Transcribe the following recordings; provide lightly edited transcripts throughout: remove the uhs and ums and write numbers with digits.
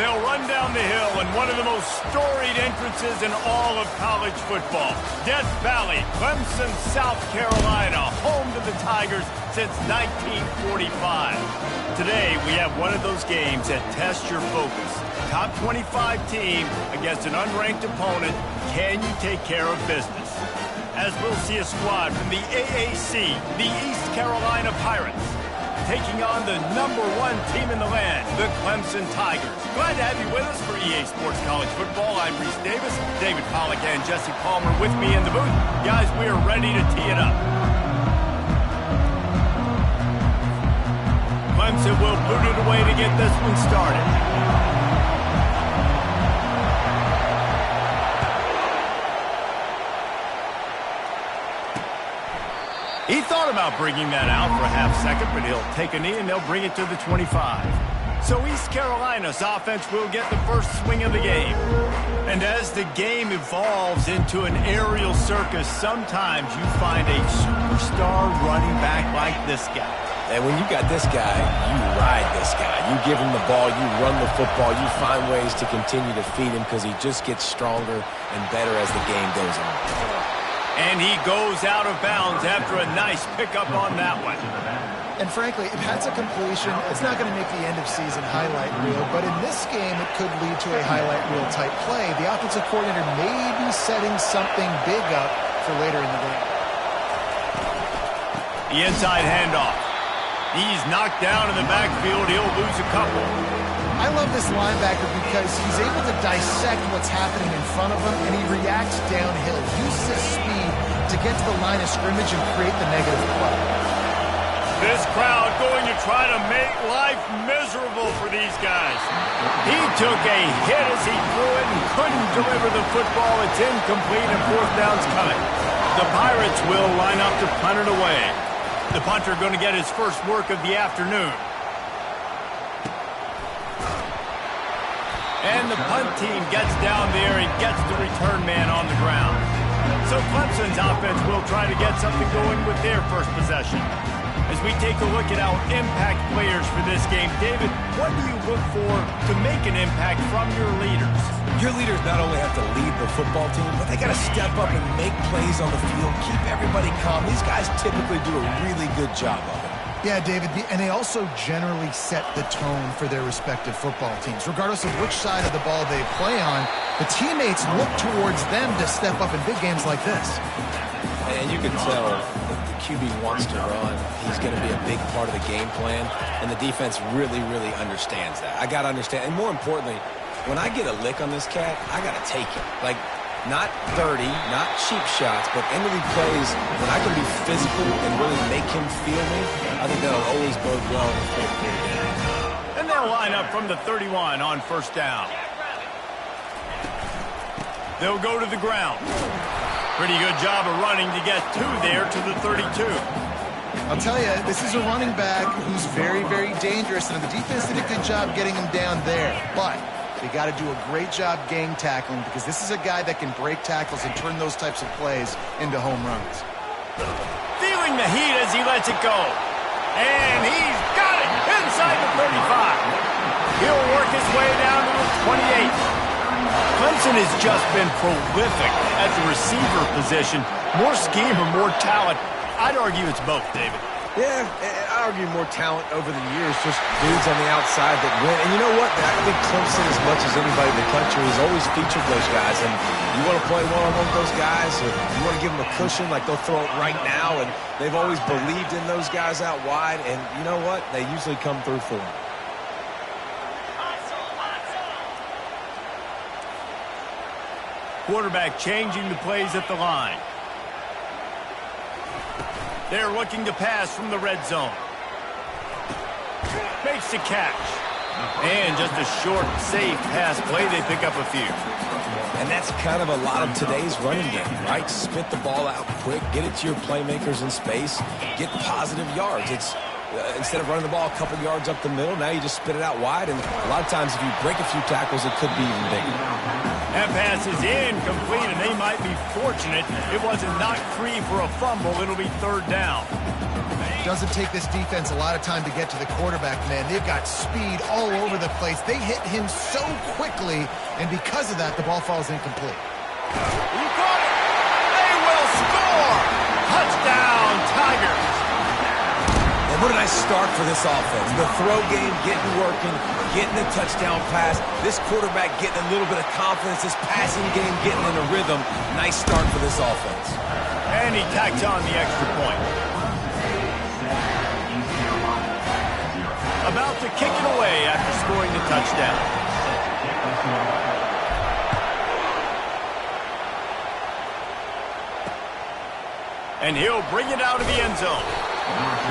They'll run down the hill in one of the most storied entrances in all of college football. Death Valley, Clemson, South Carolina, home to the Tigers since 1945. Today, we have one of those games that tests your focus. Top 25 team against an unranked opponent. Can you take care of business? As we'll see a squad from the AAC, the East Carolina Pirates, taking on the #1 team in the land, the Clemson Tigers. Glad to have you with us for EA Sports College Football. I'm Reese Davis, David Pollack, and Jesse Palmer with me in the booth. Guys, we are ready to tee it up. Clemson will boot it away to get this one started. He thought about bringing that out for a half second, but he'll take a knee and they'll bring it to the 25. So East Carolina's offense will get the first swing of the game. And as the game evolves into an aerial circus, sometimes you find a superstar running back like this guy. And when you got this guy, you ride this guy. You give him the ball, you run the football, you find ways to continue to feed him because he just gets stronger and better as the game goes on. And he goes out of bounds after a nice pickup on that one. And frankly, if that's a completion, it's not going to make the end-of-season highlight reel. But in this game, it could lead to a highlight reel type play. The offensive coordinator may be setting something big up for later in the game. The inside handoff. He's knocked down in the backfield. He'll lose a couple. I love this linebacker because he's able to dissect what's happening in front of him, and he reacts downhill. Uses his speed to get to the line of scrimmage and create the negative play. This crowd going to try to make life miserable for these guys. He took a hit as he threw it and couldn't deliver the football. It's incomplete and fourth down's coming. The Pirates will line up to punt it away. The punter going to get his first work of the afternoon. And the punt team gets down there and gets the return man on the ground. So Clemson's offense will try to get something going with their first possession. As we take a look at our impact players for this game, David, what do you look for to make an impact from your leaders? Your leaders not only have to lead the football team, but they got to step up and make plays on the field, keep everybody calm. These guys typically do a really good job of it. Yeah, David, and they also generally set the tone for their respective football teams. Regardless of which side of the ball they play on, the teammates look towards them to step up in big games like this. And you can tell that the QB wants to run. He's going to be a big part of the game plan, and the defense really, really understands that. I got to understand, and more importantly, when I get a lick on this cat, I got to take it. Like, not dirty, not cheap shots, but end-of-the plays when I can be physical and really make him feel me, I think that'll always bode well in the fourth quarter game. And they'll line up from the 31 on first down. They'll go to the ground. Pretty good job of running to get two there to the 32. I'll tell you, this is a running back who's very, very dangerous, and the defense did a good job getting him down there. But they got to do a great job gang tackling because this is a guy that can break tackles and turn those types of plays into home runs. Feeling the heat as he lets it go. And he's got it inside the 35. He'll work his way down to the 28. Clemson has just been prolific at the receiver position. More scheme or more talent? I'd argue it's both, David. Yeah, I argue more talent over the years, just dudes on the outside that win. And you know what? I think Clemson, as much as anybody in the country, has always featured those guys. And you want to play one-on-one with those guys, or you want to give them a cushion, like they'll throw it right now. And they've always believed in those guys out wide. And you know what? They usually come through for them. Quarterback changing the plays at the line. They're looking to pass from the red zone. Makes the catch. And just a short, safe pass play. They pick up a few. And that's kind of a lot of today's running game, right? Spit the ball out quick, get it to your playmakers in space, get positive yards. It's instead of running the ball a couple yards up the middle, now you just spit it out wide. And a lot of times if you break a few tackles, it could be even bigger. That pass is incomplete, and they might be fortunate it wasn't knocked free for a fumble. It'll be third down. Doesn't take this defense a lot of time to get to the quarterback, man. They've got speed all over the place. They hit him so quickly, and because of that, the ball falls incomplete. You got it! They will score! Touchdown, Tigers! And what a nice start for this offense. The throw game getting working, getting a touchdown pass. This quarterback getting a little bit of confidence. This passing game getting in a rhythm. Nice start for this offense. And he tacks on the extra point. About to kick it away after scoring the touchdown. And he'll bring it out of the end zone.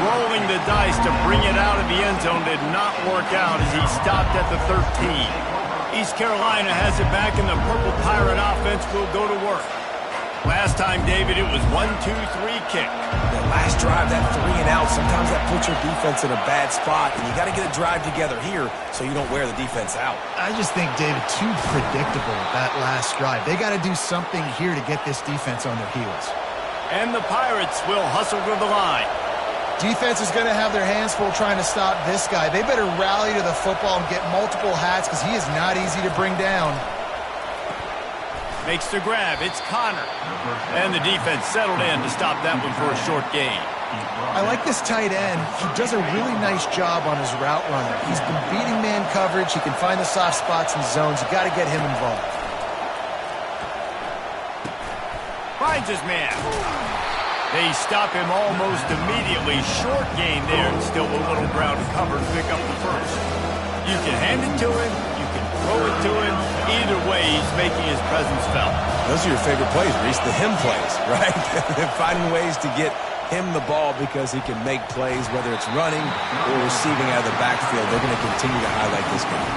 Rolling the dice to bring it out of the end zone did not work out as he stopped at the 13. East Carolina has it back, and the Purple Pirate offense will go to work. Last time, David, it was 1-2-3 kick. That last drive, that 3 and out, sometimes that puts your defense in a bad spot, and you got to get a drive together here so you don't wear the defense out. I just think, David, too predictable, that last drive. They got to do something here to get this defense on their heels. And the Pirates will hustle to the line. Defense is going to have their hands full trying to stop this guy. They better rally to the football and get multiple hats because he is not easy to bring down. Makes the grab. It's Connor. And the defense settled in to stop that one for a short gain. I like this tight end. He does a really nice job on his route runner. He's been beating man coverage. He can find the soft spots and zones. You got to get him involved. Finds his man. They stop him almost immediately. Short gain there, and still a little ground to cover to pick up the first. You can hand it to him. You can throw it to him. Either way, he's making his presence felt. Those are your favorite plays, Reese, the him plays, right? They're finding ways to get him the ball because he can make plays, whether it's running or receiving out of the backfield. They're going to continue to highlight this game.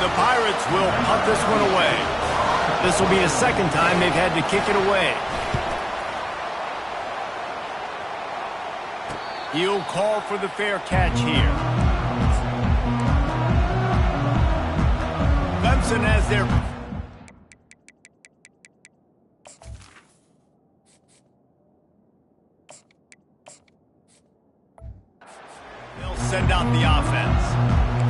The Pirates will punt this one away. This will be the second time they've had to kick it away. He'll call for the fair catch here. Clemson has their... They'll send out the offense.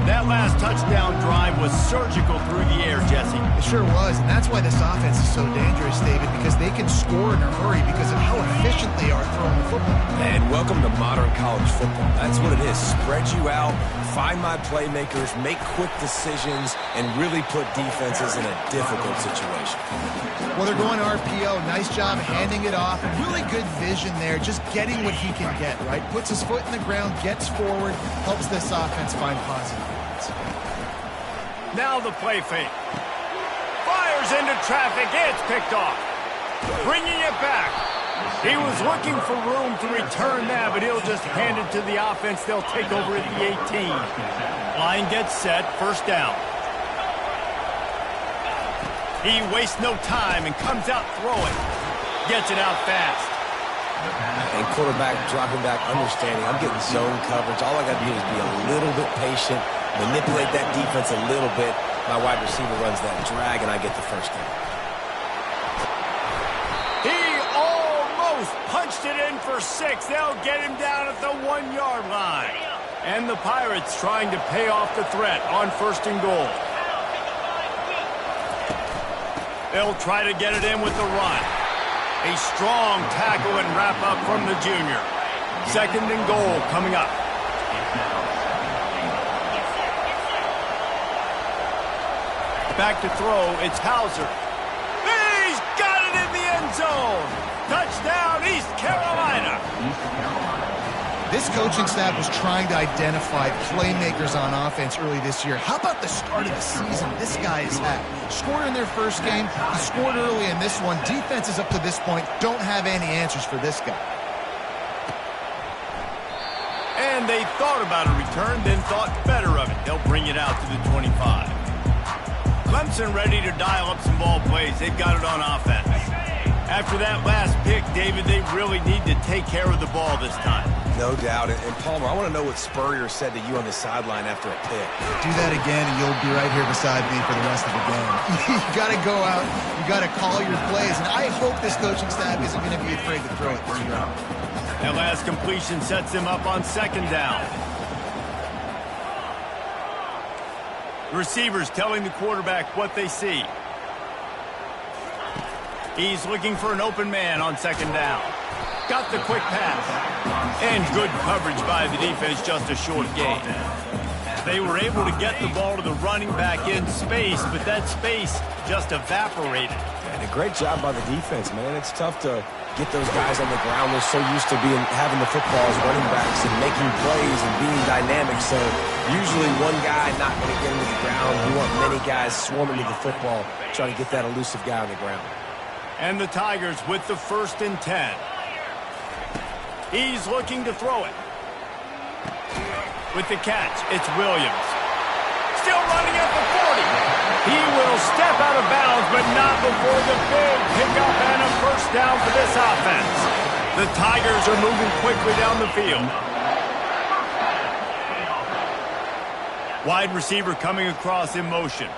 That last touchdown drive was surgical through the air, Jesse. It sure was, and that's why this offense is so dangerous, David, because they can score in a hurry because of how efficient they are throwing the football. And welcome to modern college football. That's what it is. Spread you out, find my playmakers, make quick decisions, and really put defenses in a difficult situation. Well, they're going RPO. Nice job handing it off. Really good vision there, just getting what he can get, right? Puts his foot in the ground, gets forward, helps this offense find positive points. Now the play fake. Fires into traffic. It's picked off. Bringing it back. He was looking for room to return that, but he'll just hand it to the offense. They'll take over at the 18. Line gets set. First down. He wastes no time and comes out throwing. Gets it out fast. And quarterback dropping back, understanding I'm getting zone coverage. All I got to do is be a little bit patient, manipulate that defense a little bit. My wide receiver runs that drag, and I get the first down. He almost punched it in for 6. They'll get him down at the 1-yard line. And the Pirates trying to pay off the threat on first and goal. They'll try to get it in with the run. A strong tackle and wrap up from the junior. Second and goal coming up. Back to throw, it's Hauser. He's got it in the end zone. Touchdown, East Carolina. This coaching staff was trying to identify playmakers on offense early this year. How about the start of the season this guy has had? Scored in their first game. He scored early in this one. Defenses up to this point don't have any answers for this guy. And they thought about a return, then thought better of it. They'll bring it out to the 25. Clemson ready to dial up some ball plays. They've got it on offense. After that last pick, David, they really need to take care of the ball this time. No doubt. And Palmer, I want to know what Spurrier said to you on the sideline after a pick. Do that again, and you'll be right here beside me for the rest of the game. You got to go out. You got to call your plays. And I hope this coaching staff isn't going to be afraid to throw it this round. That last completion sets him up on second down. The receivers telling the quarterback what they see. He's looking for an open man on second down. Got the quick pass. And good coverage by the defense, just a short gain. They were able to get the ball to the running back in space, but that space just evaporated. And a great job by the defense, man. It's tough to get those guys on the ground. They're so used to having the football as running backs and making plays and being dynamic. So usually one guy not going to get into the ground. You want many guys swarming to the football, trying to get that elusive guy on the ground. And the Tigers with the 1st and 10. He's looking to throw it. With the catch, it's Williams. Still running at the 40. He will step out of bounds, but not before the big pickup and a first down for this offense. The Tigers are moving quickly down the field. Wide receiver coming across in motion.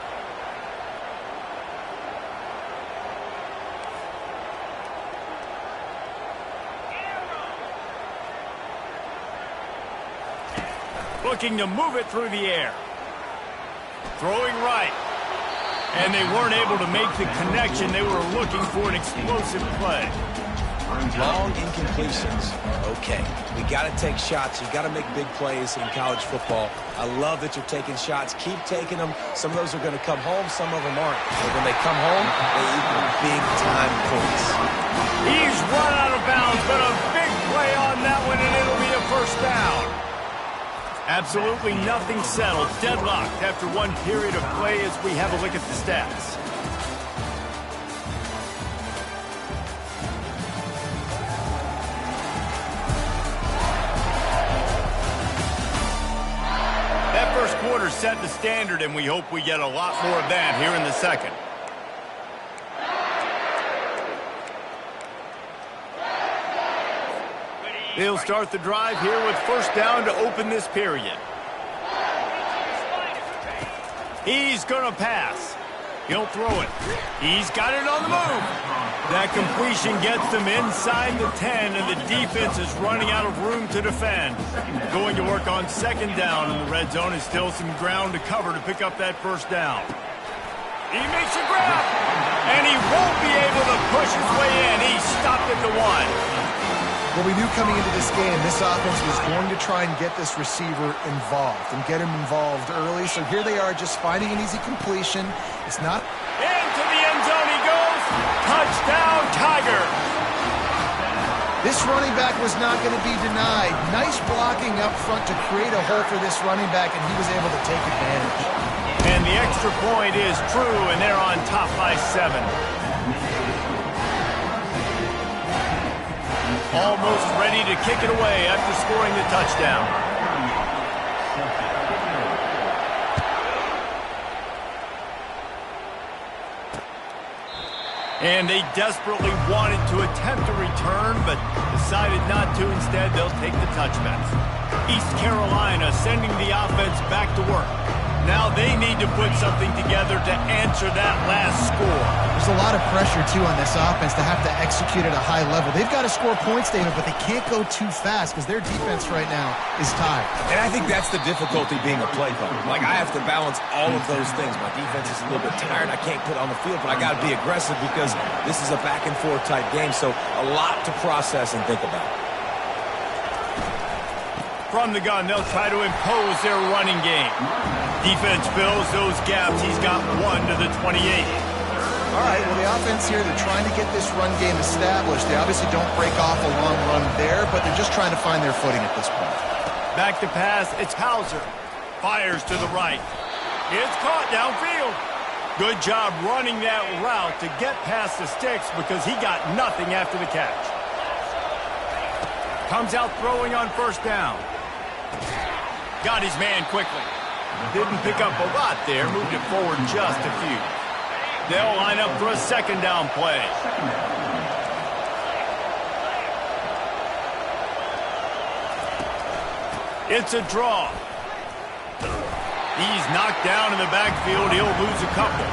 Looking to move it through the air. Throwing right. And they weren't able to make the connection. They were looking for an explosive play. Long incompletions are okay. We got to take shots. You got to make big plays in college football. I love that you're taking shots. Keep taking them. Some of those are going to come home. Some of them aren't. But when they come home, they equal big-time points. He's run out of bounds, but a big play on that one, and it'll be a first down. Absolutely nothing settled. Deadlocked after one period of play as we have a look at the stats. That first quarter set the standard, and we hope we get a lot more of that here in the second. They'll start the drive here with first down to open this period. He's going to pass. He'll throw it. He's got it on the move. That completion gets them inside the 10, and the defense is running out of room to defend. Going to work on second down, and the red zone is still some ground to cover to pick up that first down. He makes a grab, and he won't be able to push his way in. He stopped at the 1. Well, we knew coming into this game, this offense was going to try and get this receiver involved and get him involved early. So here they are just finding an easy completion. It's not... Into the end zone he goes. Touchdown, Tigers. This running back was not going to be denied. Nice blocking up front to create a hole for this running back, and he was able to take advantage. And the extra point is true, and they're on top by 7. Almost ready to kick it away after scoring the touchdown. And they desperately wanted to attempt a return, but decided not to. Instead, they'll take the touchback. East Carolina sending the offense back to work. Now they need to put something together to answer that last score. There's a lot of pressure, too, on this offense to have to execute at a high level. They've got to score points, David, but they can't go too fast because their defense right now is tired. And I think that's the difficulty being a play caller. Like, I have to balance all of those things. My defense is a little bit tired. I can't put on the field, but I got to be aggressive because this is a back-and-forth type game, so a lot to process and think about. From the gun, they'll try to impose their running game. Defense fills those gaps. He's got 1 to the 28. All right, well, the offense here, they're trying to get this run game established. They obviously don't break off a long run there, but they're just trying to find their footing at this point. Back to pass, it's Hauser. Fires to the right. It's caught downfield. Good job running that route to get past the sticks because he got nothing after the catch. Comes out throwing on first down. Got his man quickly. Didn't pick up a lot there. Moved it forward just a few. They'll line up for a second down play. It's a draw. He's knocked down in the backfield. He'll lose a couple.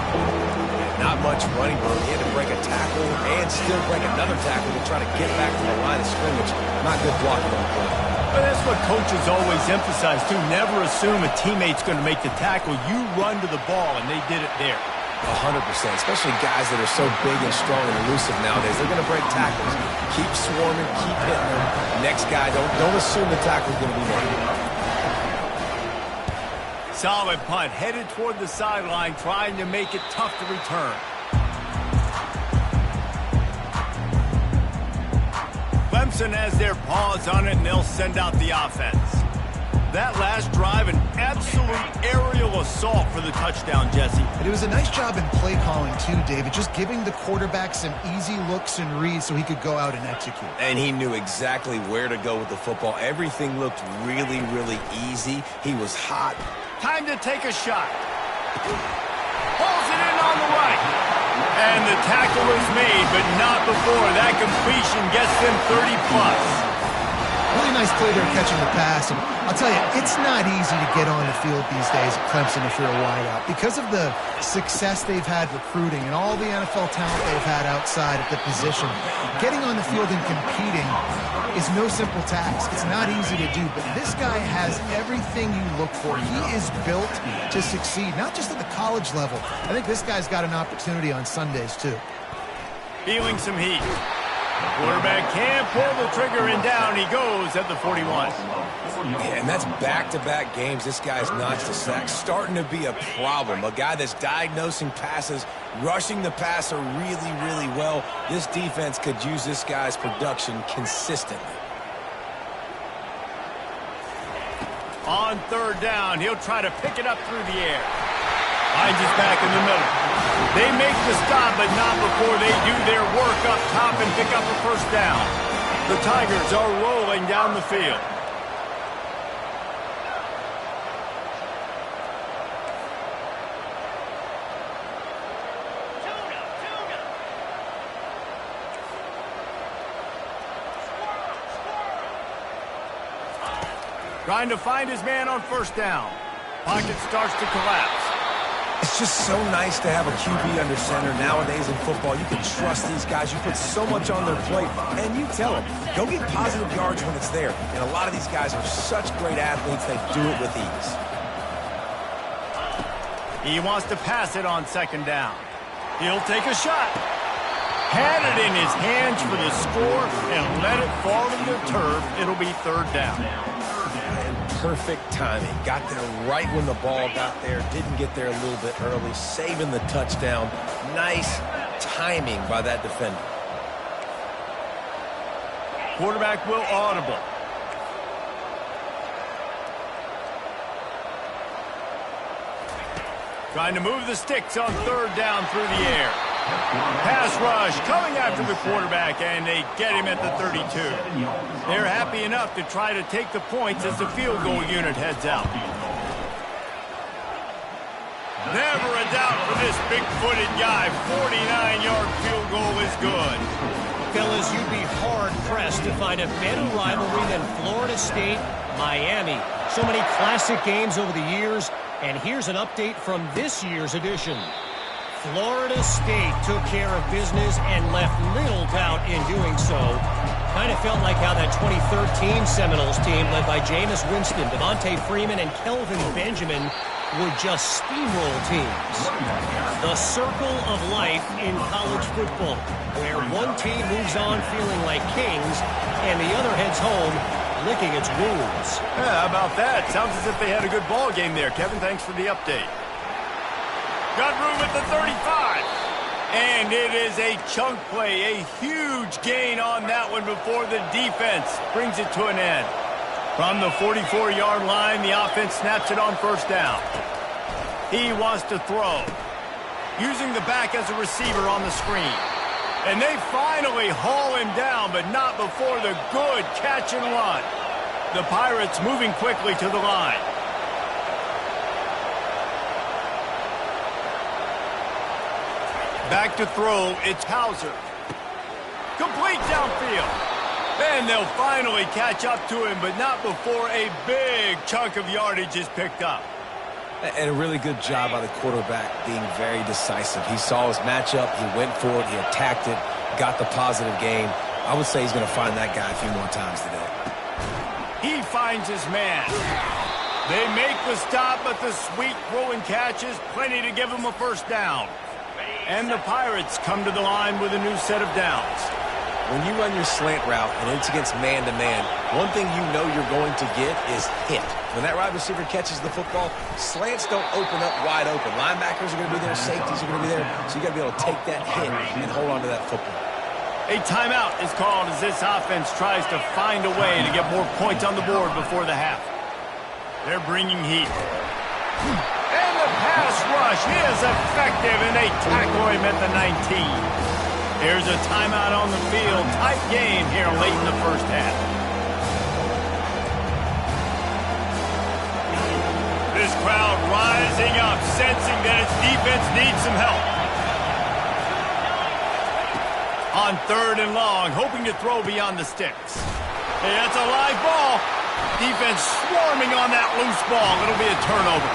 Not much much running room. He had to break a tackle and still break another tackle to try to get back to the line of scrimmage. Not good blocking on the play. But that's what coaches always emphasize, too. Never assume a teammate's going to make the tackle. You run to the ball, and they did it there. 100%, especially guys that are so big and strong and elusive nowadays. They're going to break tackles. Keep swarming, keep hitting them. Next guy, don't assume the tackle's going to be made. Solid punt, headed toward the sideline, trying to make it tough to return. Clemson has their paws on it, and they'll send out the offense. That last drive, an absolute aerial assault for the touchdown, Jesse. But it was a nice job in play calling, too, David, just giving the quarterback some easy looks and reads so he could go out and execute. And he knew exactly where to go with the football. Everything looked really, really easy. He was hot. Time to take a shot. Pulls it in on the right. And the tackle is made, but not before. That completion gets them 30+. Really nice play there catching the pass. And I'll tell you, it's not easy to get on the field these days at Clemson if you're a wideout. Because of the success they've had recruiting and all the NFL talent they've had outside at the position, getting on the field and competing is no simple task. It's not easy to do, but this guy has everything you look for. He is built to succeed, not just at the college level. I think this guy's got an opportunity on Sundays, too. Feeling some heat. Quarterback can't pull the trigger, and down he goes at the 41. Yeah, and that's back-to-back games. This guy's notched a sack. Starting to be a problem. A guy that's diagnosing passes, rushing the passer really, really well. This defense could use this guy's production consistently. On third down, he'll try to pick it up through the air. Finds his back in the middle. They make the stop, but not before they do their work up top and pick up a first down. The Tigers are rolling down the field. Trying to find his man on first down. Pocket starts to collapse. It's just so nice to have a QB under center nowadays in football. You can trust these guys. You put so much on their plate, and you tell them, go get positive yards when it's there. And a lot of these guys are such great athletes, they do it with ease. He wants to pass it on second down. He'll take a shot. Had it in his hands for the score and let it fall to the turf. It'll be third down. Perfect timing. Got there right when the ball got there. Didn't get there a little bit early. Saving the touchdown. Nice timing by that defender. Quarterback will audible. Trying to move the sticks on third down through the air. Pass rush coming after the quarterback, and they get him at the 32. They're happy enough to try to take the points as the field goal unit heads out. Never a doubt for this big-footed guy. 49-yard field goal is good. Fellas, you'd be hard-pressed to find a better rivalry than Florida State-Miami. So many classic games over the years, and here's an update from this year's edition. Florida State took care of business and left little doubt in doing so. Kind of felt like how that 2013 Seminoles team led by Jameis Winston, Devontae Freeman, and Kelvin Benjamin would just steamroll teams. The circle of life in college football, where one team moves on feeling like kings and the other heads home licking its wounds. Yeah, how about that? Sounds as if they had a good ball game there. Kevin, thanks for the update. Got room at the 35. And it is a chunk play, a huge gain on that one before the defense brings it to an end. From the 44-yard line, the offense snaps it on first down. He wants to throw, using the back as a receiver on the screen. And they finally haul him down, but not before the good catch and run. The Pirates moving quickly to the line. Back to throw, it's Hauser. Complete downfield. And they'll finally catch up to him, but not before a big chunk of yardage is picked up. And a really good job by the quarterback being very decisive. He saw his matchup, he went for it, he attacked it, got the positive gain. I would say he's going to find that guy a few more times today. He finds his man. They make the stop, but the sweet throw and catch is plenty to give him a first down. And the Pirates come to the line with a new set of downs. When you run your slant route and it's against man-to-man, one thing you know you're going to get is hit. When that wide receiver catches the football, slants don't open up wide open. Linebackers are going to be there, safeties are going to be there, so you got to be able to take that hit and hold on to that football. A timeout is called as this offense tries to find a way to get more points on the board before the half. They're bringing heat. And the pass rush is effective, and they tackle him at the 19. Here's a timeout on the field. Tight game here late in the first half. This crowd rising up, sensing that its defense needs some help. On 3rd and long, hoping to throw beyond the sticks. Hey, that's a live ball. Defense swarming on that loose ball. It'll be a turnover.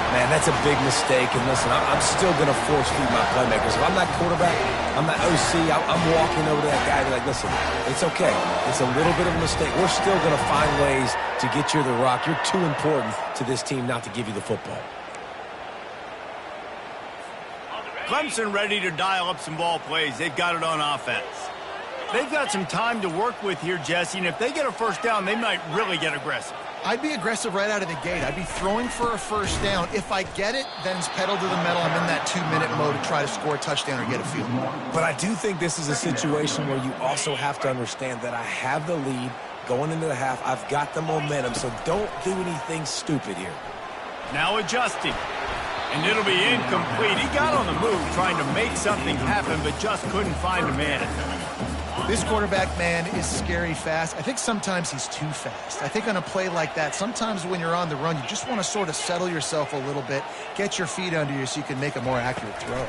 Man, that's a big mistake. And listen, I'm still going to force feed my playmakers. If I'm that quarterback, I'm that OC, I'm walking over to that guy and be like, listen, it's okay. It's a little bit of a mistake. We're still going to find ways to get you the rock. You're too important to this team not to give you the football. Clemson ready to dial up some ball plays. They've got it on offense. They've got some time to work with here, Jesse, and if they get a first down, they might really get aggressive. I'd be aggressive right out of the gate. I'd be throwing for a first down. If I get it, then it's pedal to the metal. I'm in that 2-minute mode to try to score a touchdown or get a field goal. But I do think this is a situation where you also have to understand that I have the lead going into the half. I've got the momentum, so don't do anything stupid here. Now adjusting. And it'll be incomplete. He got on the move trying to make something happen, but just couldn't find a man. This quarterback, man, is scary fast. I think sometimes he's too fast. I think on a play like that, sometimes when you're on the run, you just want to sort of settle yourself a little bit, get your feet under you so you can make a more accurate throw.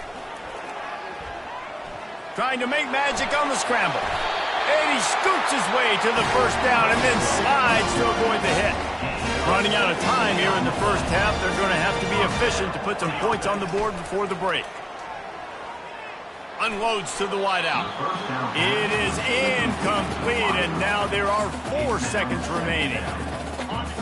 Trying to make magic on the scramble. And he scoots his way to the first down and then slides to avoid the hit. Running out of time here in the first half, they're going to have to be efficient to put some points on the board before the break. Unloads to the wideout. It is incomplete, and now there are 4 seconds remaining.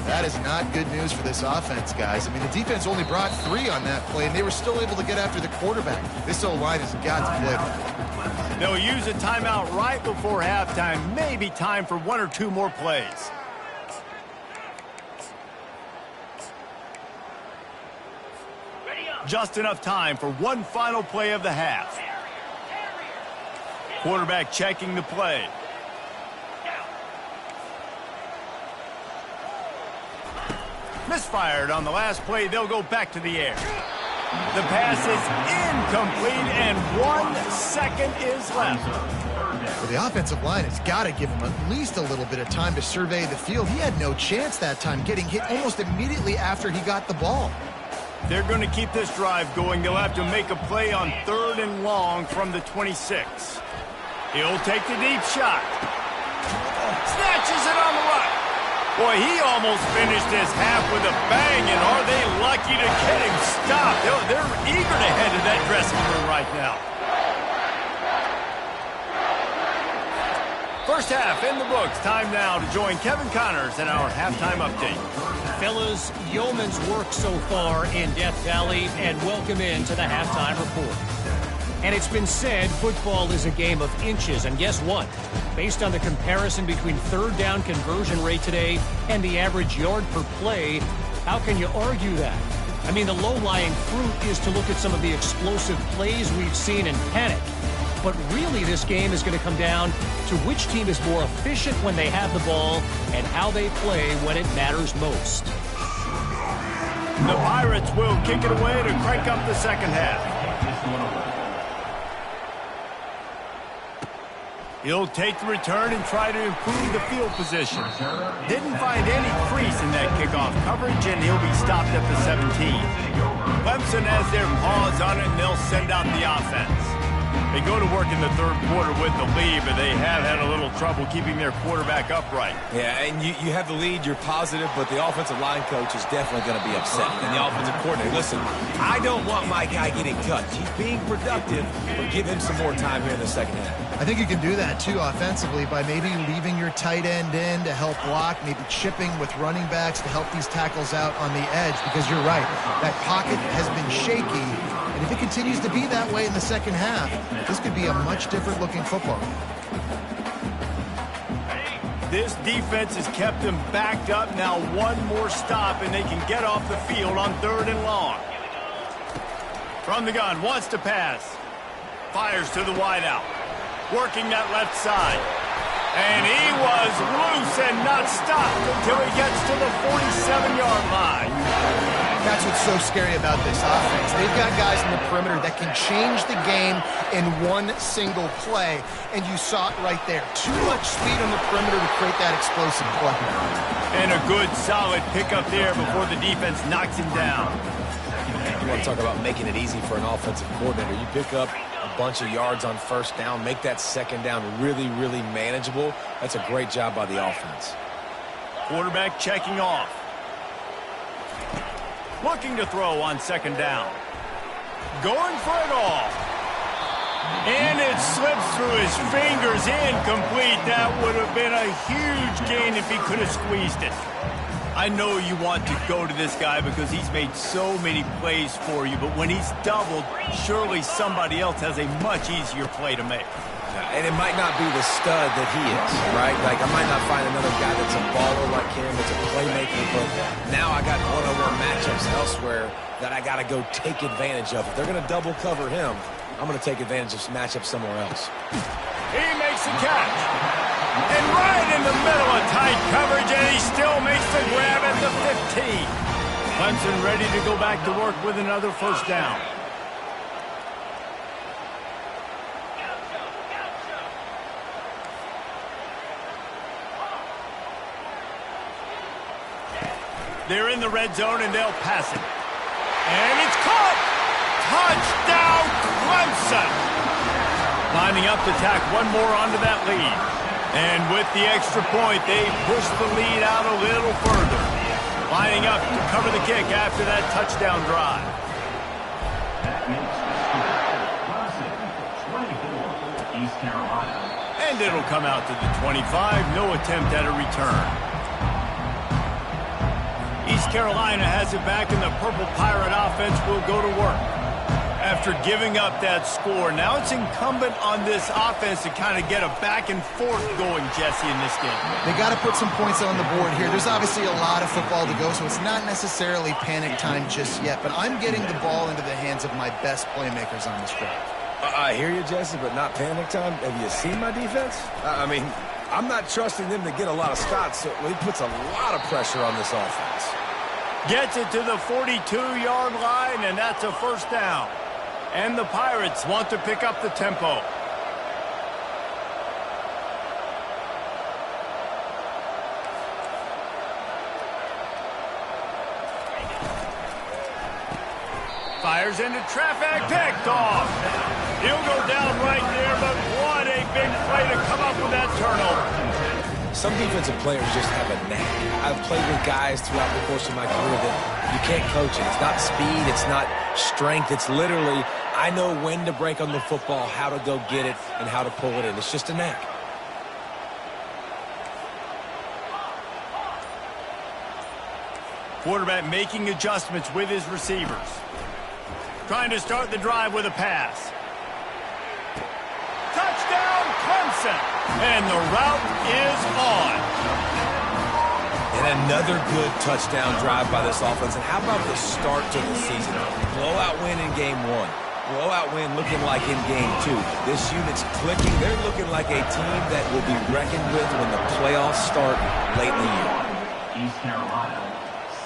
That is not good news for this offense, guys. I mean, the defense only brought 3 on that play, and they were still able to get after the quarterback. This O-line has got to play. They'll use a timeout right before halftime. Maybe time for 1 or 2 more plays. Just enough time for one final play of the half. Quarterback checking the play. Misfired on the last play. They'll go back to the air. The pass is incomplete, and 1 second is left. Well, the offensive line has got to give him at least a little bit of time to survey the field. He had no chance that time, getting hit almost immediately after he got the ball. They're going to keep this drive going. They'll have to make a play on 3rd and long from the 26. He'll take the deep shot. Snatches it on the right. Boy, he almost finished this half with a bang, and are they lucky to get him stopped? They're eager to head to that dressing room right now. First half in the books. Time now to join Kevin Connors in our halftime update. Fellas, yeoman's work so far in Death Valley, and welcome into the halftime report. And it's been said football is a game of inches, and guess what? Based on the comparison between 3rd down conversion rate today and the average yard per play, how can you argue that? I mean, the low-lying fruit is to look at some of the explosive plays we've seen and panic. But really, this game is going to come down to which team is more efficient when they have the ball and how they play when it matters most. The Pirates will kick it away to crank up the second half. He'll take the return and try to improve the field position. Didn't find any crease in that kickoff coverage, and he'll be stopped at the 17. Clemson has their paws on it, and they'll send out the offense. They go to work in the third quarter with the lead, but they have had a little trouble keeping their quarterback upright. Yeah, and you have the lead, you're positive, but the offensive line coach is definitely going to be upset. And the offensive coordinator, listen, I don't want my guy getting touched. He's being productive, but give him some more time here in the second half. I think you can do that, too, offensively, by maybe leaving your tight end in to help block, maybe chipping with running backs to help these tackles out on the edge, because you're right, that pocket has been shaky, and if it continues to be that way in the second half, this could be a much different looking football. This defense has kept them backed up. Now one more stop, and they can get off the field on 3rd and long. From the gun, wants to pass. Fires to the wideout. Working that left side. And he was loose and not stopped until he gets to the 47-yard line. That's what's so scary about this offense. They've got guys in the perimeter that can change the game in one single play, and you saw it right there. Too much speed on the perimeter to create that explosive play. And a good, solid pickup there before the defense knocks him down. You want to talk about making it easy for an offensive coordinator. You pick up a bunch of yards on first down, make that second down really, really manageable. That's a great job by the offense. Quarterback checking off. Looking to throw on second down. Going for it all. And it slips through his fingers, incomplete. That would have been a huge gain if he could have squeezed it. I know you want to go to this guy because he's made so many plays for you, but when he's doubled, surely somebody else has a much easier play to make. And it might not be the stud that he is, right? Like, I might not find another guy that's a baller like him, that's a playmaker, but now I got one-on-one matchups elsewhere that I got to go take advantage of. If they're going to double cover him, I'm going to take advantage of some matchups somewhere else. He makes a catch. And right in the middle of tight coverage, and he still makes the grab at the 15. Clemson ready to go back to work with another first down. They're in the red zone, and they'll pass it. And it's caught! Touchdown, Clemson! Lining up to tack one more onto that lead. And with the extra point, they push the lead out a little further. Lining up to cover the kick after that touchdown drive. And it'll come out to the 25. No attempt at a return. East Carolina has it back, and the Purple Pirate offense will go to work. After giving up that score, now it's incumbent on this offense to kind of get a back and forth going, Jesse, in this game. They got to put some points on the board here. There's obviously a lot of football to go, so it's not necessarily panic time just yet, but I'm getting the ball into the hands of my best playmakers on this drive. I hear you, Jesse, but not panic time. Have you seen my defense? I mean, I'm not trusting them to get a lot of shots, so he puts a lot of pressure on this offense. Gets it to the 42-yard line, and that's a first down. And the Pirates want to pick up the tempo. Fires into traffic, picked off. He'll go down right there, but what a big play to come up with that turnover. Some defensive players just have a knack. I've played with guys throughout the course of my career that you can't coach it. It's not speed, it's not strength. It's literally, I know when to break on the football, how to go get it, and how to pull it in. It's just a knack. Quarterback making adjustments with his receivers. Trying to start the drive with a pass. Touchdown, Clemson! And the route is on. And another good touchdown drive by this offense. And how about the start to the season? Blowout win in game one. Blowout win looking like in game two. This unit's clicking. They're looking like a team that will be reckoned with when the playoffs start late in the year. East Carolina,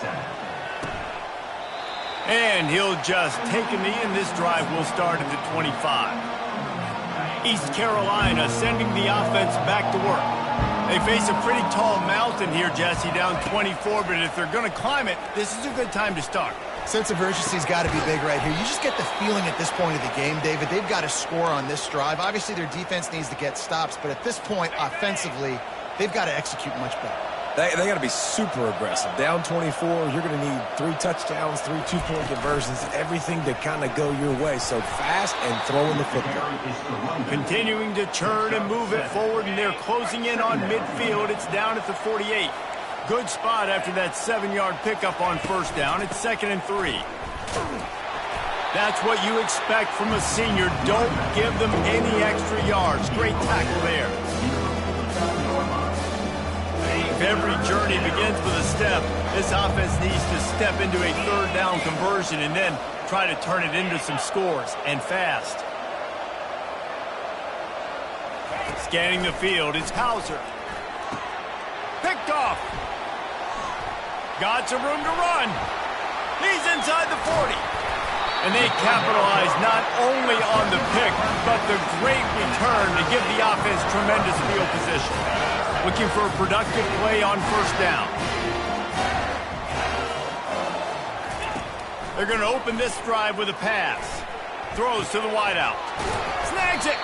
7. And he'll just take a knee, and this drive will start at the 25. East Carolina sending the offense back to work. They face a pretty tall mountain here, Jesse, down 24, but if they're going to climb it, this is a good time to start. Sense of urgency's got to be big right here. You just get the feeling at this point of the game, David, they've got to score on this drive. Obviously, their defense needs to get stops, but at this point, offensively, they've got to execute much better. They got to be super aggressive. Down 24, you're going to need 3 touchdowns, 3 two-point conversions, everything to kind of go your way. So fast and throwing the football. Continuing to turn and move it forward, and they're closing in on midfield. It's down at the 48. Good spot after that 7-yard pickup on first down. It's 2nd and 3. That's what you expect from a senior. Don't give them any extra yards. Great tackle there. Every journey begins with a step. This offense needs to step into a 3rd down conversion and then try to turn it into some scores, and fast. Scanning the field, it's Hauser. Picked off. Got some room to run. He's inside the 40. And they capitalize not only on the pick, but the great return to give the offense tremendous field position. Looking for a productive play on first down. They're going to open this drive with a pass. Throws to the wideout. Snags it.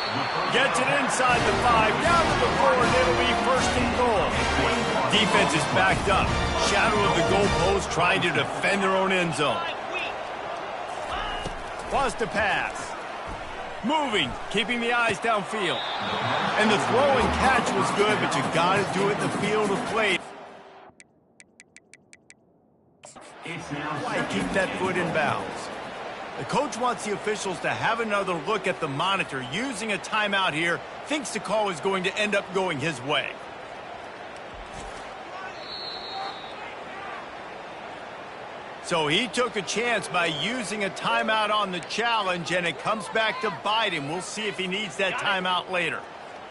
Gets it inside the 5. Down to the 4, and it'll be 1st and goal. Defense is backed up. Shadow of the goalpost, trying to defend their own end zone. Was to pass. Moving, keeping the eyes downfield. And the throw and catch was good, but you got to do it in the field of play. Why keep that foot in bounds? The coach wants the officials to have another look at the monitor. Using a timeout here, thinks the call is going to end up going his way. So he took a chance by using a timeout on the challenge, and it comes back to bite him. We'll see if he needs that timeout later.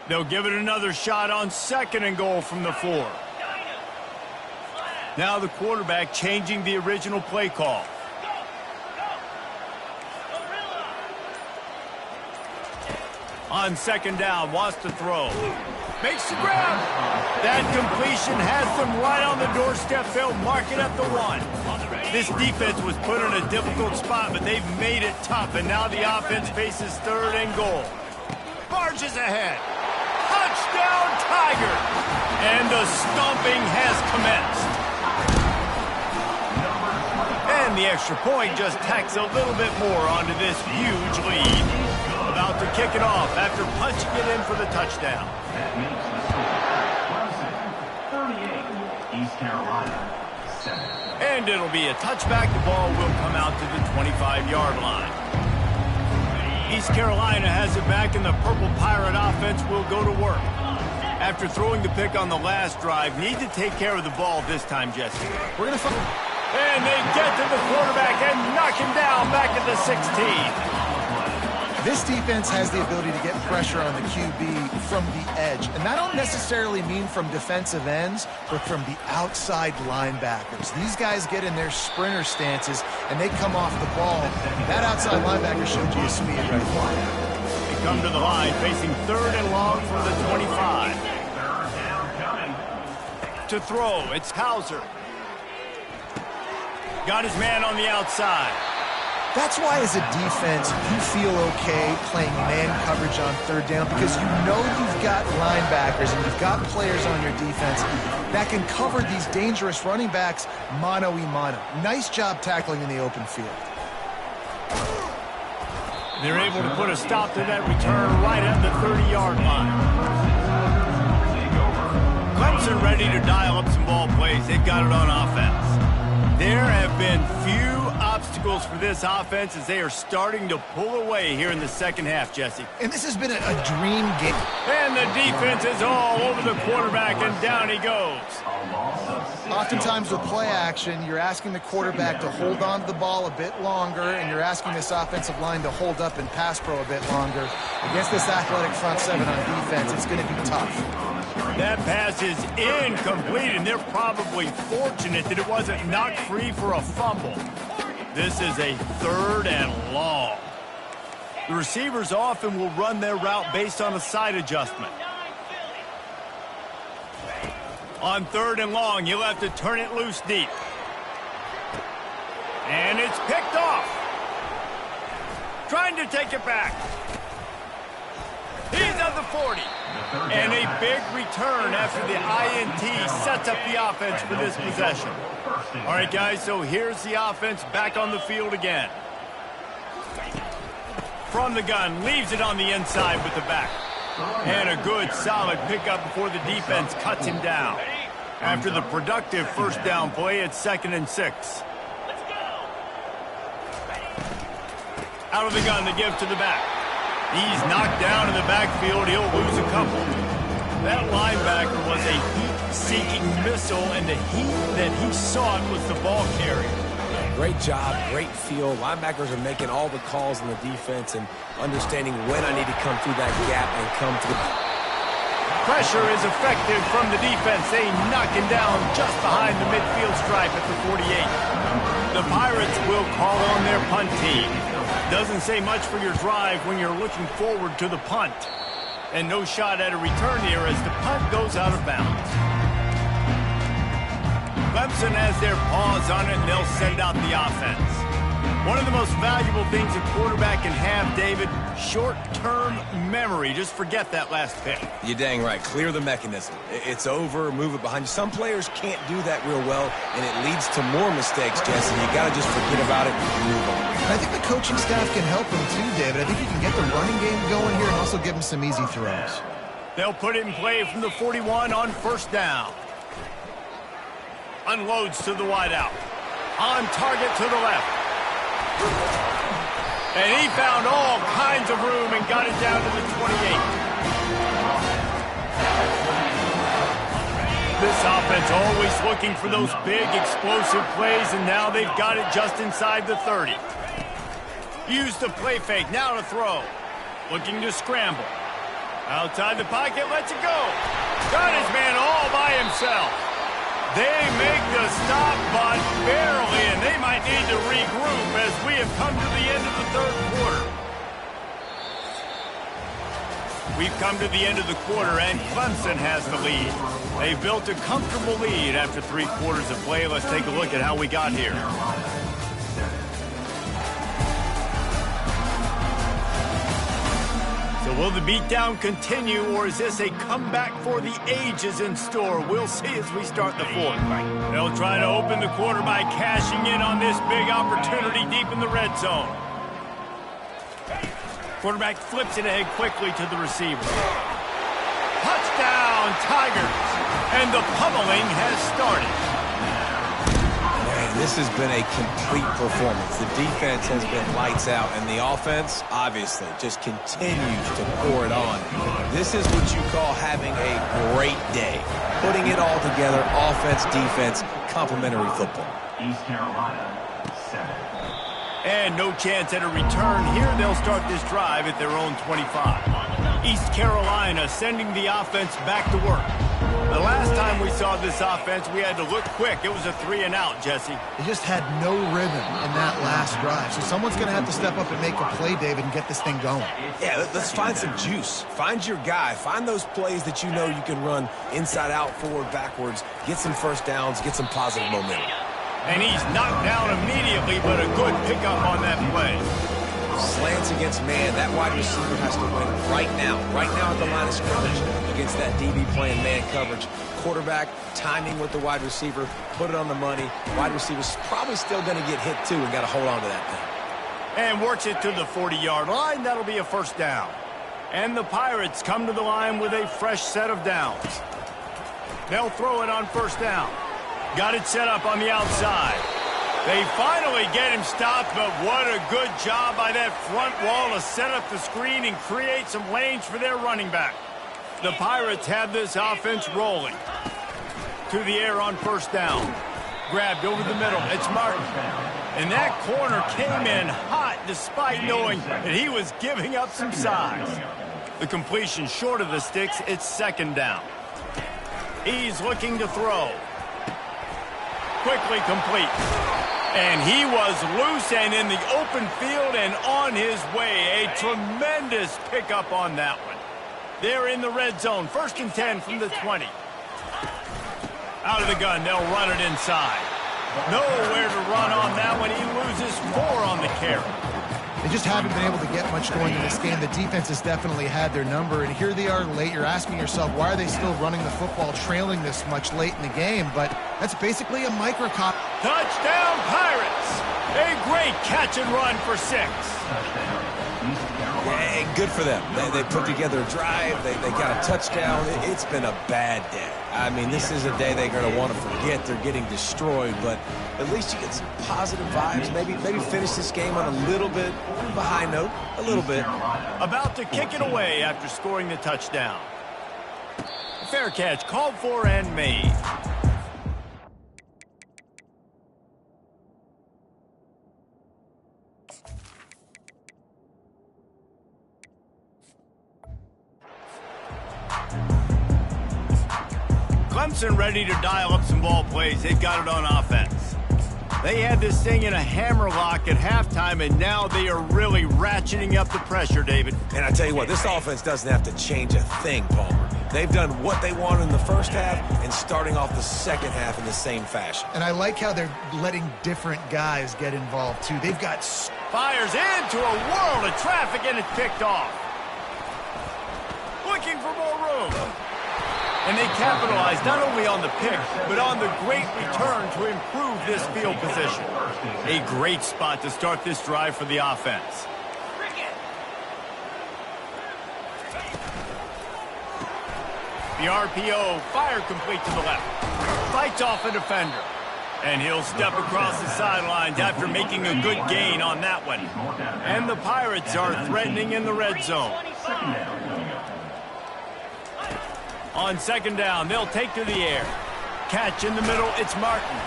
They'll give it another shot on 2nd and goal from the 4. Now the quarterback changing the original play call. On 2nd down, wants to throw. Makes the grab. That completion has them right on the doorstep. They'll mark it at the 1. This defense was put in a difficult spot, but they've made it tough, and now the offense faces 3rd and goal. Barges ahead. Touchdown, Tigers! And the stomping has commenced. And the extra point just tacks a little bit more onto this huge lead. About to kick it off after punching it in for the touchdown. That makes the score 38, East Carolina 7. And it'll be a touchback. The ball will come out to the 25-yard line. East Carolina has it back, and the Purple Pirate offense will go to work. After throwing the pick on the last drive, need to take care of the ball this time, Jesse. We're going to find. And they get to the quarterback and knock him down back at the 16. This defense has the ability to get pressure on the QB from the edge. And that don't necessarily mean from defensive ends, but from the outside linebackers. These guys get in their sprinter stances, and they come off the ball. That outside linebacker showed you his speed right there. They come to the line, facing 3rd and long from the 25. To throw, it's Hauser. Got his man on the outside. That's why, as a defense, you feel okay playing man coverage on 3rd down, because you know you've got linebackers and you've got players on your defense that can cover these dangerous running backs mano-a-mano. Nice job tackling in the open field. They're able to put a stop to that return right at the 30-yard line. Clemson ready to dial up some ball plays. They've got it on offense. There have been few obstacles for this offense as they are starting to pull away here in the 2nd half, Jesse. And this has been a dream game. And the defense is all over the quarterback, and down he goes. Oftentimes with play action, you're asking the quarterback to hold on to the ball a bit longer, and you're asking this offensive line to hold up and pass pro a bit longer. Against this athletic front 7 on defense, it's going to be tough. That pass is incomplete, and they're probably fortunate that it wasn't knocked free for a fumble. This is a 3rd and long. The receivers often will run their route based on a side adjustment. On 3rd and long, you'll have to turn it loose deep. And it's picked off. Trying to take it back. He's at the 40. And a big return after the INT sets up the offense for this possession. All right, guys, so here's the offense back on the field again. From the gun, leaves it on the inside with the back. And a good, solid pickup before the defense cuts him down. After the productive first down play, it's 2nd and 6. Out of the gun, the give to the back. He's knocked down in the backfield. He'll lose a couple. That linebacker was a heat-seeking missile, and the heat that he sought was the ball carrier. Great job, great feel. Linebackers are making all the calls in the defense and understanding when I need to come through that gap and come through. Pressure is effective from the defense. They knock him down just behind the midfield stripe at the 48. The Pirates will call on their punt team. Doesn't say much for your drive when you're looking forward to the punt. And no shot at a return here as the punt goes out of bounds. Clemson has their paws on it, and they'll send out the offense. One of the most valuable things a quarterback can have, David, short-term memory. Just forget that last pick. You're dang right. Clear the mechanism. It's over, move it behind you. Some players can't do that real well, and it leads to more mistakes, Jesse. You got to just forget about it and move on. And I think the coaching staff can help him too, David. I think you can get the running game going here and also give him some easy throws. They'll put it in play from the 41 on first down. Unloads to the wideout. On target to the left. And he found all kinds of room and got it down to the 28. This offense always looking for those big explosive plays, and now they've got it just inside the 30. Use the play fake, now to throw. Looking to scramble. Outside the pocket, lets it go. Got his man all by himself. They make the stop, but barely, and they might need to regroup as we have come to the end of the third quarter. We've come to the end of the quarter, and Clemson has the lead. They've built a comfortable lead after 3 quarters of play. Let's take a look at how we got here. So will the beatdown continue, or is this a comeback for the ages in store? We'll see as we start the fourth. They'll try to open the quarter by cashing in on this big opportunity deep in the red zone. Quarterback flips it ahead quickly to the receiver. Touchdown, Tigers! And the pummeling has started. This has been a complete performance. The defense has been lights out, and the offense, obviously, just continues to pour it on. This is what you call having a great day. Putting it all together, offense, defense, complementary football. East Carolina, 7. And no chance at a return here. They'll start this drive at their own 25. East Carolina sending the offense back to work. The last time we saw this offense, we had to look quick. It was a 3-and-out, Jesse. They just had no rhythm in that last drive. So someone's going to have to step up and make a play, David, and get this thing going. Yeah, let's find some juice. Find your guy. Find those plays that you know you can run inside out, forward, backwards. Get some first downs. Get some positive momentum. And he's knocked down immediately, but a good pickup on that play. Slants against man. That wide receiver has to win right now at the line of scrimmage against that DB playing man coverage. Quarterback, timing with the wide receiver, put it on the money. Wide receiver's probably still going to get hit too and got to hold on to that thing. And works it to the 40-yard line. That'll be a first down. And the Pirates come to the line with a fresh set of downs. They'll throw it on first down. Got it set up on the outside. They finally get him stopped, but what a good job by that front wall to set up the screen and create some lanes for their running back. The Pirates have this offense rolling. To the air on first down. Grabbed over the middle. It's Martin. And that corner came in hot despite knowing that he was giving up some size. The completion short of the sticks. It's second down. He's looking to throw. Quickly complete. And he was loose and in the open field and on his way. A tremendous pickup on that one. They're in the red zone. 1st and 10 from the 20. Out of the gun, they'll run it inside. Nowhere to run on that one. He loses 4 on the carry. They just haven't been able to get much going in this game. The defense has definitely had their number, and here they are late. You're asking yourself, why are they still running the football, trailing this much late in the game? But that's basically a microcosm. Touchdown, Pirates! A great catch and run for 6. Yeah, good for them. They put together a drive. They got a touchdown. It's been a bad day. I mean, this is a day they're going to want to forget. They're getting destroyed, but at least you get some positive vibes. Maybe finish this game on a little bit of a high note, a little bit. About to kick it away after scoring the touchdown. Fair catch called for and made. Clemson ready to dial up some ball plays. They've got it on offense. They had this thing in a hammerlock at halftime, and now they are really ratcheting up the pressure, David. And I tell you what, this offense doesn't have to change a thing, Palmer. They've done what they wanted in the first half and starting off the second half in the same fashion. And I like how they're letting different guys get involved, too. They've got... Fires into a world of traffic, and it's picked off. Looking for more room. And they capitalize not only on the pick, but on the great return to improve this field position. A great spot to start this drive for the offense. The RPO, fire complete to the left. Fights off a defender. And he'll step across the sidelines after making a good gain on that one. And the Pirates are threatening in the red zone. On second down, they'll take to the air. Catch in the middle, it's Martin.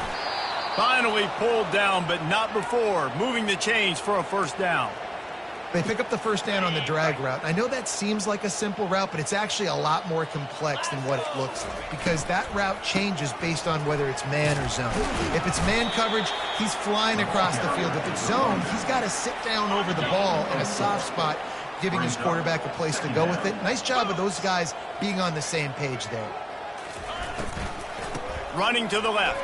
Finally pulled down, but not before moving the chains for a first down. They pick up the first down on the drag route. I know that seems like a simple route, but it's actually a lot more complex than what it looks like, because that route changes based on whether it's man or zone. If it's man coverage, he's flying across the field. If it's zone, he's got to sit down over the ball in a soft spot, giving his quarterback a place to go with it. Nice job of those guys being on the same page there. Running to the left.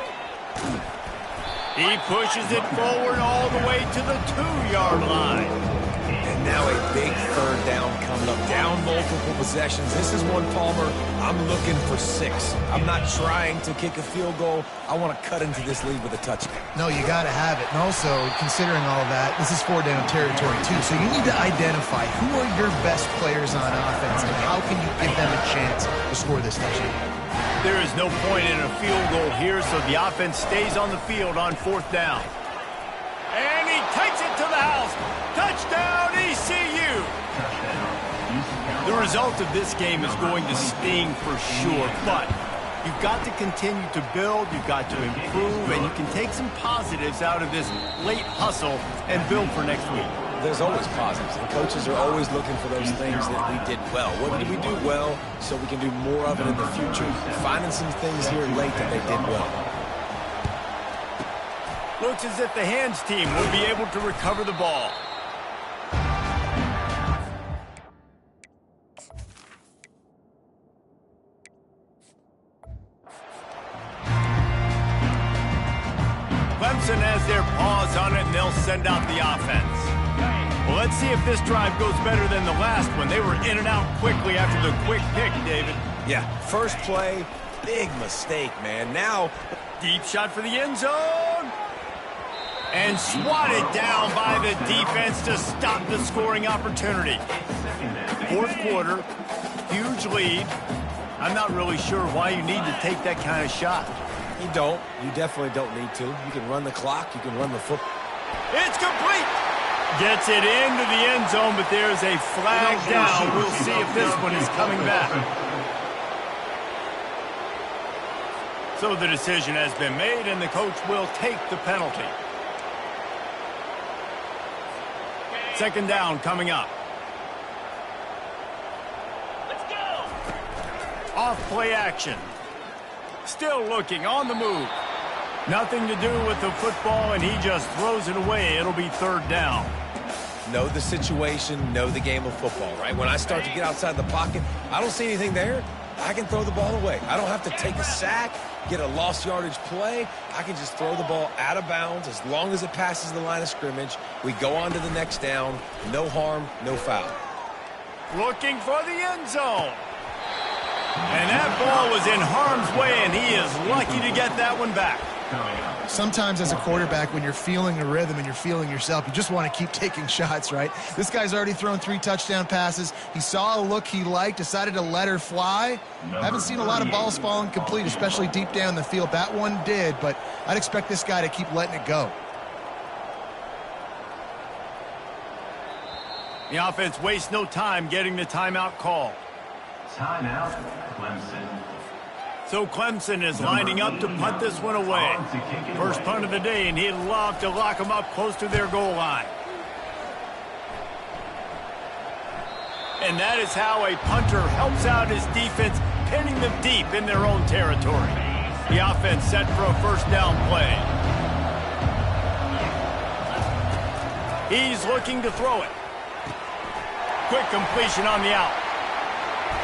He pushes it forward all the way to the 2-yard line. And now a big third down coming up. Down multiple possessions. This is one, Palmer, I'm looking for 6. I'm not trying to kick a field goal. I want to cut into this lead with a touchdown. No, you got to have it. And also, considering all that, this is 4-down territory, too. So you need to identify who are your best players on offense and how can you give them a chance to score this touchdown. There is no point in a field goal here, so the offense stays on the field on 4th down. And he takes it to the house. Touchdown, ECU. The result of this game is going to sting for sure, but you've got to continue to build, you've got to improve, and you can take some positives out of this late hustle and build for next week. There's always positives, and coaches are always looking for those things that we did well. What did we do well so we can do more of it in the future? Finding some things here late that they did well. Looks as if the hands team will be able to recover the ball. Clemson has their paws on it, and they'll send out the offense. Well, let's see if this drive goes better than the last one. They were in and out quickly after the quick pick, David. Yeah, first play, big mistake, man. Now, deep shot for the end zone. And swatted down by the defense to stop the scoring opportunity. 4th quarter, huge lead. I'm not really sure why you need to take that kind of shot. You don't. You definitely don't need to. You can run the clock. You can run the football. It's complete. Gets it into the end zone, but there's a flag down. We'll see if this one is coming back. So the decision has been made, and the coach will take the penalty. 2nd down coming up. Let's go. Off play action. Still looking on the move. Nothing to do with the football, and he just throws it away. It'll be 3rd down. Know the situation, know the game of football, right? When I start to get outside the pocket, I don't see anything there. I can throw the ball away. I don't have to take a sack, get a lost yardage play. I can just throw the ball out of bounds as long as it passes the line of scrimmage. We go on to the next down. No harm, no foul. Looking for the end zone. And that ball was in harm's way, and he is lucky to get that one back. Sometimes as a quarterback, when you're feeling the rhythm and you're feeling yourself, you just want to keep taking shots, right? This guy's already thrown 3 touchdown passes. He saw a look he liked, decided to let her fly. I haven't seen a lot of balls falling complete, especially deep down the field. That one did, but I'd expect this guy to keep letting it go. The offense wastes no time getting the timeout call. Timeout, Clemson. So Clemson is lining up to punt this one away. First punt of the day, and he'd love to lock them up close to their goal line. And that is how a punter helps out his defense, pinning them deep in their own territory. The offense set for a first down play. He's looking to throw it. Quick completion on the out.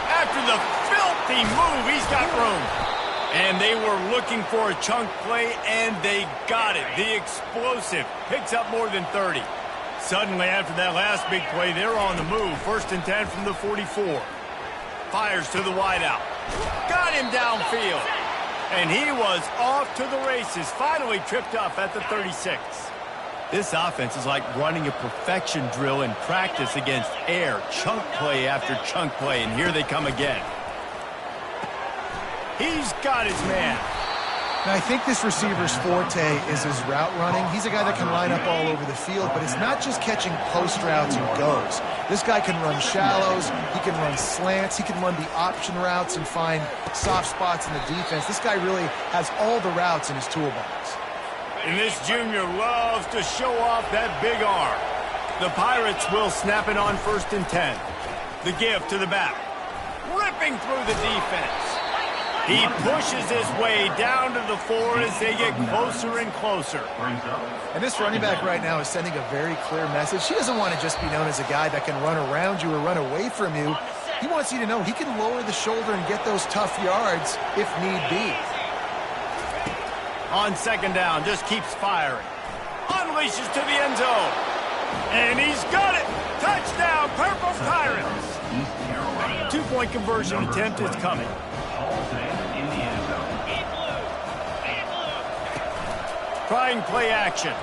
After the filthy move, he's got room. And they were looking for a chunk play, and they got it. The explosive picks up more than 30. Suddenly, after that last big play, they're on the move. 1st and 10 from the 44. Fires to the wideout. Got him downfield. And he was off to the races. Finally tripped up at the 36. This offense is like running a perfection drill in practice against air. Chunk play after chunk play, and here they come again. He's got his man. Now, I think this receiver's forte is his route running. He's a guy that can line up all over the field, but it's not just catching post routes and goes. This guy can run shallows, he can run slants, he can run the option routes and find soft spots in the defense. This guy really has all the routes in his toolbox. And this junior loves to show off that big arm. The Pirates will snap it on 1st and 10. The give to the back. Ripping through the defense. He pushes his way down to the 4 as they get closer and closer. And this running back right now is sending a very clear message. He doesn't want to just be known as a guy that can run around you or run away from you. He wants you to know he can lower the shoulder and get those tough yards if need be. On 2nd down, just keeps firing. Unleashes to the end zone. And he's got it. Touchdown, Purple Pirates. 2-point conversion attempt is coming. Trying play action.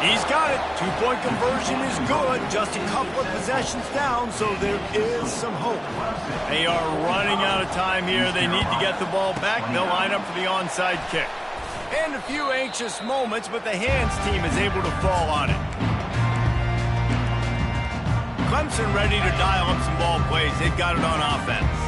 He's got it. 2-point conversion is good. Just a couple of possessions down, so there is some hope. They are running out of time here. They need to get the ball back. They'll line up for the onside kick. And a few anxious moments, but the hands team is able to fall on it. Clemson ready to dial up some ball plays. They've got it on offense.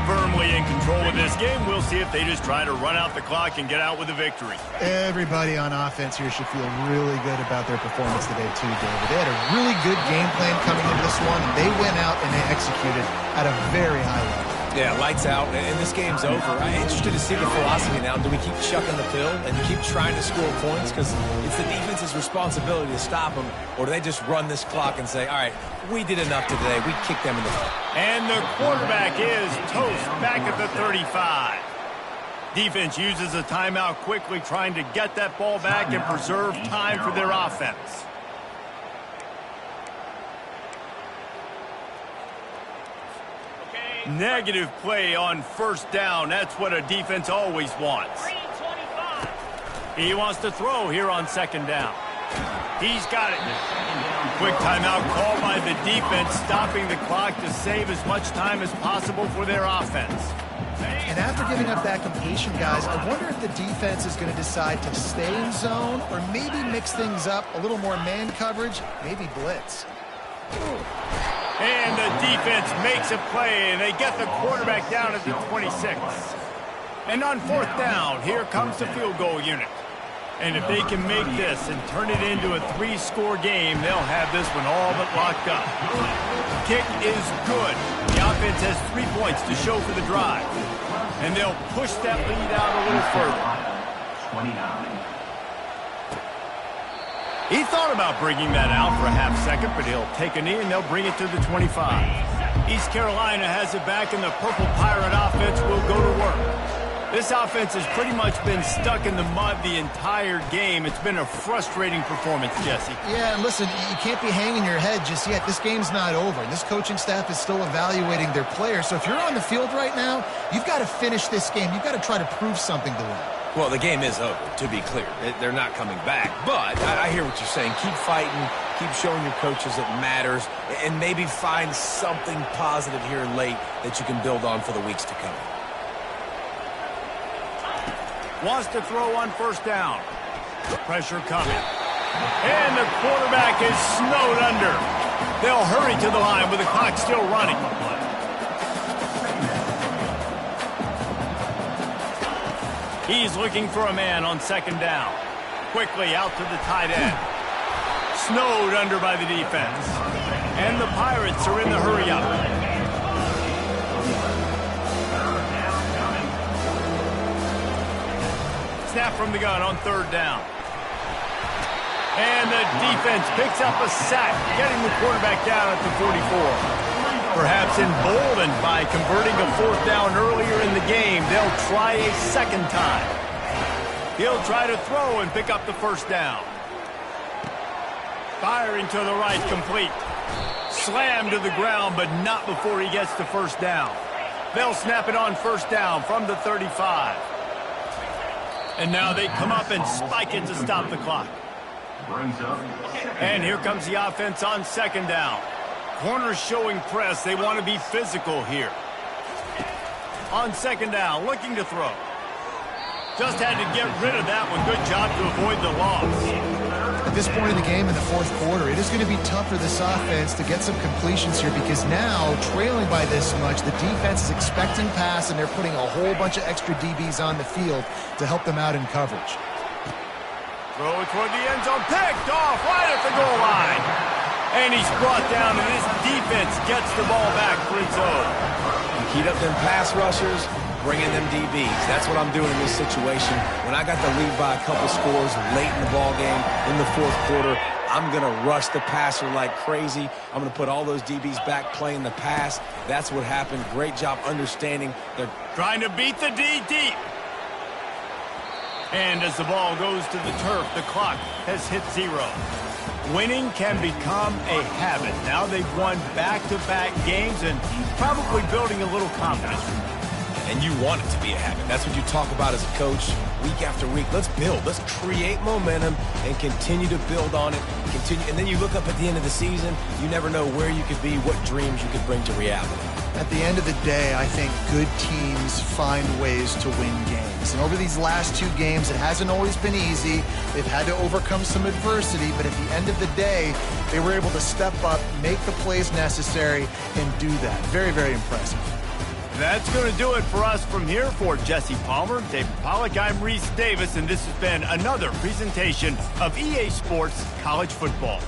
Firmly in control of this game. We'll see if they just try to run out the clock and get out with a victory. Everybody on offense here should feel really good about their performance today too, David. They had a really good game plan coming into this one. They went out and they executed at a very high level. Yeah, lights out, and this game's over. I'm interested to see the philosophy now. Do we keep chucking the pill and keep trying to score points? Because it's the defense's responsibility to stop them. Or do they just run this clock and say, all right, we did enough today. We kicked them in the foot. And the quarterback is toast back at the 35. Defense uses a timeout quickly, trying to get that ball back and preserve time for their offense. Negative play on 1st down. That's what a defense always wants. He wants to throw here on 2nd down. He's got it. Quick timeout call by the defense, stopping the clock to save as much time as possible for their offense. And after giving up that completion, guys, I wonder if the defense is going to decide to stay in zone or maybe mix things up, a little more man coverage, maybe blitz. And the defense makes a play, and they get the quarterback down at the 26. And on 4th down, here comes the field goal unit. And if they can make this and turn it into a 3-score game, they'll have this one all but locked up. Kick is good. The offense has 3 points to show for the drive. And they'll push that lead out a little further. 29. He thought about bringing that out for a half second, but he'll take a knee and they'll bring it to the 25. East Carolina has it back, and the Purple Pirate offense will go to work. This offense has pretty much been stuck in the mud the entire game. It's been a frustrating performance, Jesse. Yeah, and listen, you can't be hanging your head just yet. This game's not over. This coaching staff is still evaluating their players. So if you're on the field right now, you've got to finish this game. You've got to try to prove something to them. Well, the game is over, to be clear. They're not coming back. But I hear what you're saying. Keep fighting. Keep showing your coaches it matters. And maybe find something positive here late that you can build on for the weeks to come. Wants to throw on first down. Pressure coming. And the quarterback is snowed under. They'll hurry to the line with the clock still running. He's looking for a man on second down. Quickly out to the tight end. Snowed under by the defense. And the Pirates are in the hurry-up. Snap from the gun on third down. And the defense picks up a sack, getting the quarterback down at the 44. Perhaps emboldened by converting a fourth down earlier in the game, they'll try a second time. He'll try to throw and pick up the first down. Firing to the right, complete. Slammed to the ground, but not before he gets to first down. They'll snap it on first down from the 35. And now they come up and spike it to stop the clock. And here comes the offense on second down. Corners showing press. They want to be physical here. On second down, looking to throw. Just had to get rid of that one. Good job to avoid the loss. At this point in the game in the fourth quarter, it is going to be tough for this offense to get some completions here because now, trailing by this much, the defense is expecting pass, and they're putting a whole bunch of extra DBs on the field to help them out in coverage. Throw it toward the end zone, picked off right at the goal line. And he's brought down, and this defense gets the ball back for its own. Heat up them pass rushers, bring in them DBs. That's what I'm doing in this situation. When I got the lead by a couple scores late in the ball game, in the fourth quarter, I'm going to rush the passer like crazy. I'm going to put all those DBs back playing the pass. That's what happened. Great job understanding. They're trying to beat the D deep. And as the ball goes to the turf, the clock has hit 0. Winning can become a habit. Now they've won back-to-back games and probably building a little confidence. And you want it to be a habit. That's what you talk about as a coach week after week. Let's build. Let's create momentum and continue to build on it. And then you look up at the end of the season, you never know where you could be, what dreams you could bring to reality. At the end of the day, I think good teams find ways to win games. And over these last 2 games, it hasn't always been easy. They've had to overcome some adversity, but at the end of the day, they were able to step up, make the plays necessary, and do that. Very, very impressive. That's going to do it for us from here. For Jesse Palmer, David Pollack, I'm Reese Davis, and this has been another presentation of EA Sports College Football.